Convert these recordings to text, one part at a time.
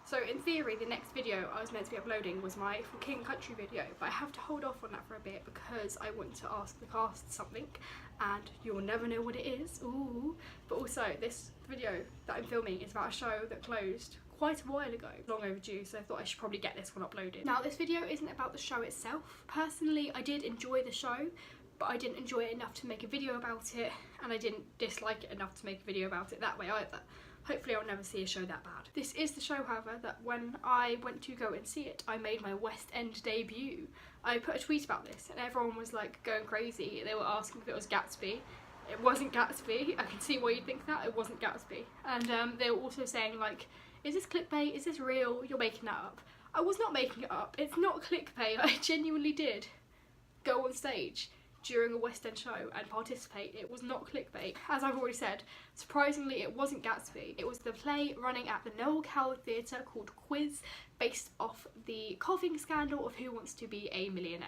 So in theory, the next video I was meant to be uploading was my For King Country video, but I have to hold off on that for a bit because I want to ask the cast something, and you'll never know what it is. Ooh. But also, this video that I'm filming is about a show that closed quite a while ago, long overdue, so I thought I should probably get this one uploaded. Now, this video isn't about the show itself. Personally, I did enjoy the show, but I didn't enjoy it enough to make a video about it, and I didn't dislike it enough to make a video about it that way either. Hopefully I'll never see a show that bad. This is the show, however, that when I went to go and see it, I made my West End debut. I put a tweet about this and everyone was like going crazy. They were asking if it was Gatsby. It wasn't Gatsby. I can see why you'd think that. It wasn't Gatsby. And they were also saying like, is this clickbait? Is this real? You're making that up. I was not making it up. It's not clickbait. I genuinely did go on stage during a West End show and participate. It was not clickbait. As I've already said, surprisingly it wasn't Gatsby. It was the play running at the Noel Coward Theatre called Quiz, based off the coughing scandal of Who Wants to Be a Millionaire.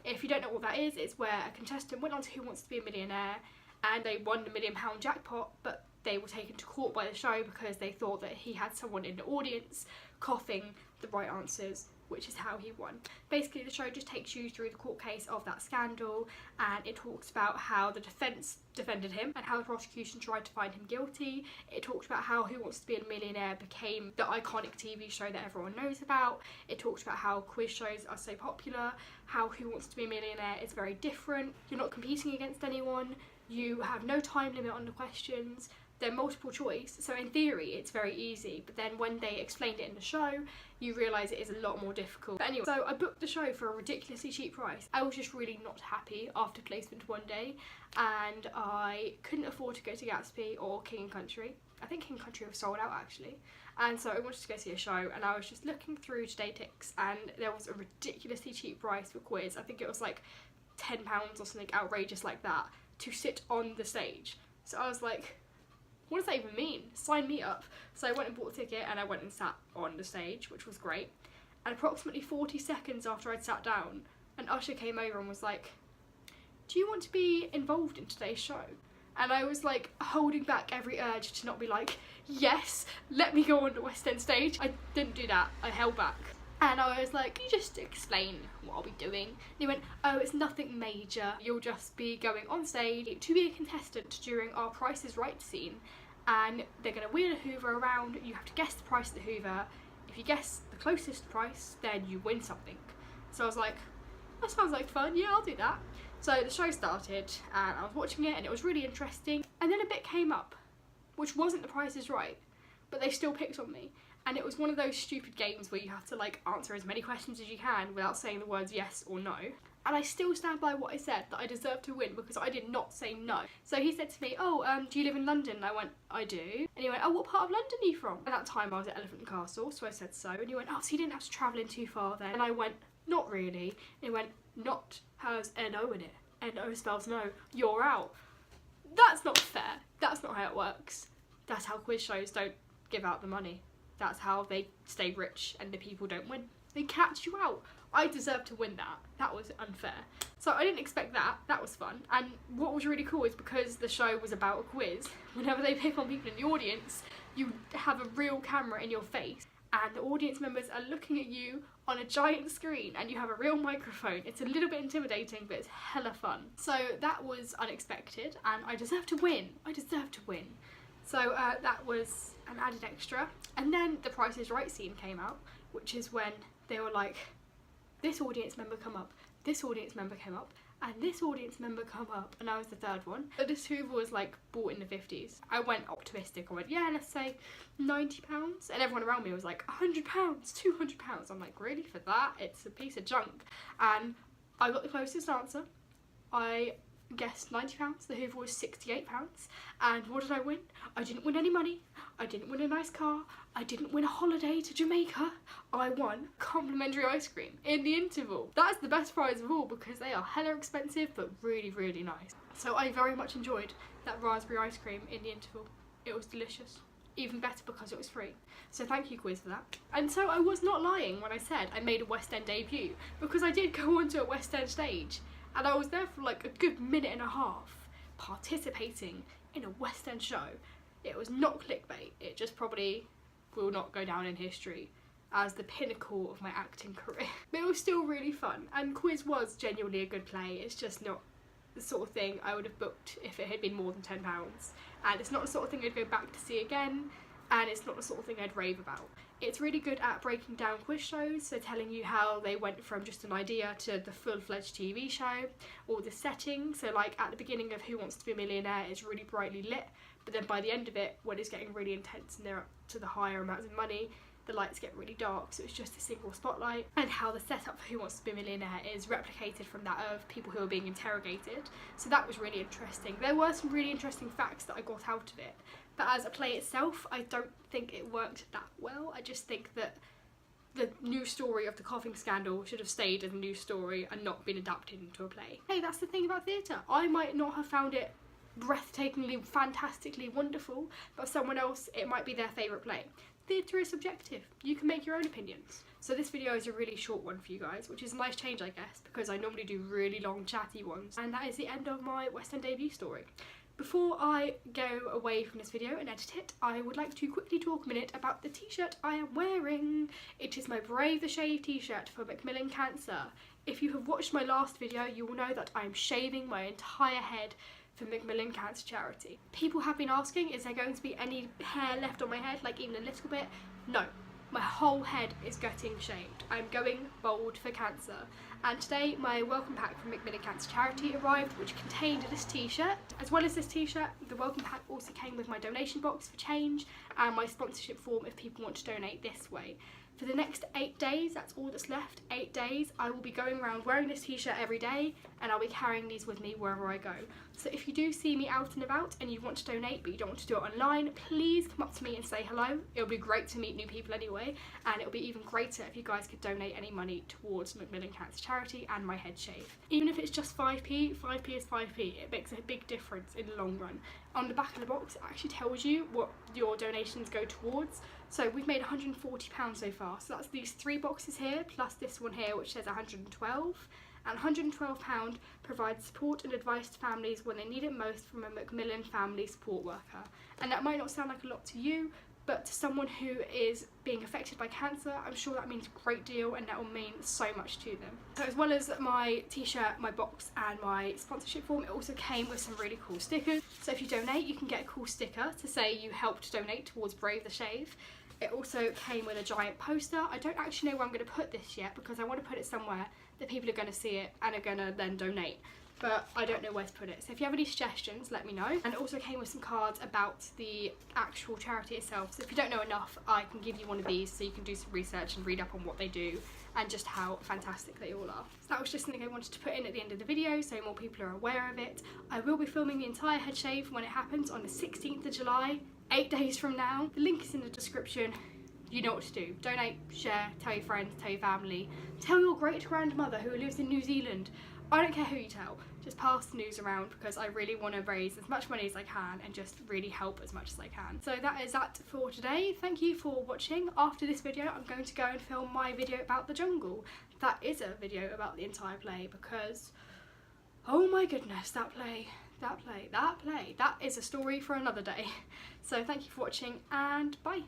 If you don't know what that is, it's where a contestant went on to Who Wants to Be a Millionaire and they won the £1 million jackpot, but they were taken to court by the show because they thought that he had someone in the audience coughing the right answers, which is how he won. Basically, the show just takes you through the court case of that scandal, and it talks about how the defence defended him and how the prosecution tried to find him guilty. It talks about how Who Wants to Be a Millionaire became the iconic TV show that everyone knows about. It talks about how quiz shows are so popular, how Who Wants to Be a Millionaire is very different. You're not competing against anyone, you have no time limit on the questions, they're multiple choice, so in theory it's very easy, but then when they explained it in the show you realise it is a lot more difficult. But anyway, so I booked the show for a ridiculously cheap price. I was just really not happy after placement one day, and I couldn't afford to go to Gatsby or King and Country. I think King and Country was sold out actually, and so I wanted to go see a show, and I was just looking through TodayTix and there was a ridiculously cheap price for Quiz. I think it was like £10 or something outrageous like that to sit on the stage. So I was like, what does that even mean? Sign me up. So I went and bought a ticket and I went and sat on the stage, which was great. And approximately 40 seconds after I'd sat down, an usher came over and was like, do you want to be involved in today's show? And I was like holding back every urge to not be like, yes, let me go on the West End stage. I didn't do that. I held back. And I was like, can you just explain what I'll be doing? And he went, oh, it's nothing major. You'll just be going on stage to be a contestant during our Price is Right scene. And they're going to wheel a Hoover around. You have to guess the price of the Hoover. If you guess the closest price, then you win something. So I was like, that sounds like fun. Yeah, I'll do that. So the show started and I was watching it and it was really interesting. And then a bit came up, which wasn't the Price is Right, but they still picked on me. And it was one of those stupid games where you have to like answer as many questions as you can without saying the words yes or no. And I still stand by what I said, that I deserve to win because I did not say no. So he said to me, oh, do you live in London? And I went, I do. And he went, oh, what part of London are you from? At that time I was at Elephant and Castle, so I said so. And he went, oh, so you didn't have to travel in too far then? And I went, not really. And he went, not has N-O in it. N-O spells no. You're out. That's not fair. That's not how it works. That's how quiz shows don't give out the money. That's how they stay rich and the people don't win. They catch you out. I deserve to win that. That was unfair. So I didn't expect that. That was fun. And what was really cool is because the show was about a quiz, whenever they pick on people in the audience, you have a real camera in your face and the audience members are looking at you on a giant screen and you have a real microphone. It's a little bit intimidating, but it's hella fun. So that was unexpected and I deserve to win. I deserve to win. So that was an added extra. And then the Price is Right scene came out, which is when they were like, this audience member come up, this audience member came up, and this audience member come up, and I was the third one. But this Hoover was like bought in the 50s. I went optimistic, I went, yeah, let's say £90. And everyone around me was like, £100, £200. I'm like, really, for that? It's a piece of junk. And I got the closest answer. I guessed £90, the Hoover was £68, and what did I win? I didn't win any money, I didn't win a nice car, I didn't win a holiday to Jamaica, I won complimentary ice cream in the interval. That's the best prize of all because they are hella expensive but really, really nice. So I very much enjoyed that raspberry ice cream in the interval. It was delicious. Even better because it was free. So thank you, Quiz, for that. And so I was not lying when I said I made a West End debut, because I did go onto a West End stage and I was there for like a good minute and a half participating in a West End show. It was not clickbait. It just probably will not go down in history as the pinnacle of my acting career. But it was still really fun, and Quiz was genuinely a good play. It's just not the sort of thing I would have booked if it had been more than £10, and it's not the sort of thing I'd go back to see again, and it's not the sort of thing I'd rave about. It's really good at breaking down quiz shows, so telling you how they went from just an idea to the full-fledged TV show, or the setting. So like at the beginning of Who Wants to Be a Millionaire, it's really brightly lit, but then by the end of it, when it's getting really intense and they're up to the higher amounts of money, the lights get really dark, so it's just a single spotlight. And how the setup for Who Wants to Be a Millionaire is replicated from that of people who are being interrogated. So that was really interesting. There were some really interesting facts that I got out of it, but as a play itself, I don't think it worked that well. I just think that the news story of the coughing scandal should have stayed as a news story and not been adapted into a play. Hey, that's the thing about theatre. I might not have found it breathtakingly, fantastically wonderful, but someone else, it might be their favourite play. Theatre is subjective. You can make your own opinions. So this video is a really short one for you guys, which is a nice change, I guess, because I normally do really long chatty ones. And that is the end of my West End debut story. Before I go away from this video and edit it, I would like to quickly talk a minute about the t-shirt I am wearing. It is my Brave the Shave t-shirt for Macmillan Cancer. If you have watched my last video, you will know that I am shaving my entire head for Macmillan Cancer Charity. People have been asking, is there going to be any hair left on my head, like even a little bit? No, my whole head is getting shaved. I'm going bald for cancer. And today my welcome pack from Macmillan Cancer Charity arrived, which contained this t-shirt. As well as this t-shirt, the welcome pack also came with my donation box for change and my sponsorship form if people want to donate this way. For the next 8 days, that's all that's left, 8 days, I will be going around wearing this t-shirt every day, and I'll be carrying these with me wherever I go. So if you do see me out and about and you want to donate but you don't want to do it online, please come up to me and say hello. It'll be great to meet new people anyway, and it'll be even greater if you guys could donate any money towards Macmillan Cancer Charity and my head shave. Even if it's just 5p, 5p is 5p, it makes a big difference in the long run. On the back of the box, it actually tells you what your donations go towards. So we've made £140 so far. So that's these 3 boxes here, plus this one here, which says 112. And £112 provides support and advice to families when they need it most from a Macmillan family support worker. And that might not sound like a lot to you, but to someone who is being affected by cancer, I'm sure that means a great deal, and that will mean so much to them. So as well as my t-shirt, my box and my sponsorship form, it also came with some really cool stickers. So if you donate, you can get a cool sticker to say you helped donate towards Brave the Shave. It also came with a giant poster. I don't actually know where I'm going to put this yet, because I want to put it somewhere that people are going to see it and are going to then donate. But I don't know where to put it. So if you have any suggestions, let me know. And it also came with some cards about the actual charity itself. So if you don't know enough, I can give you one of these so you can do some research and read up on what they do and just how fantastic they all are. So that was just something I wanted to put in at the end of the video so more people are aware of it. I will be filming the entire head shave when it happens on the 16th of July, 8 days from now. The link is in the description. You know what to do. Donate, share, tell your friends, tell your family. Tell your great-grandmother who lives in New Zealand. I don't care who you tell, just pass the news around, because I really want to raise as much money as I can and just really help as much as I can. So that is that for today. Thank you for watching. After this video, I'm going to go and film my video about the jungle. That is a video about the entire play, because, oh my goodness, that is a story for another day. So thank you for watching, and bye.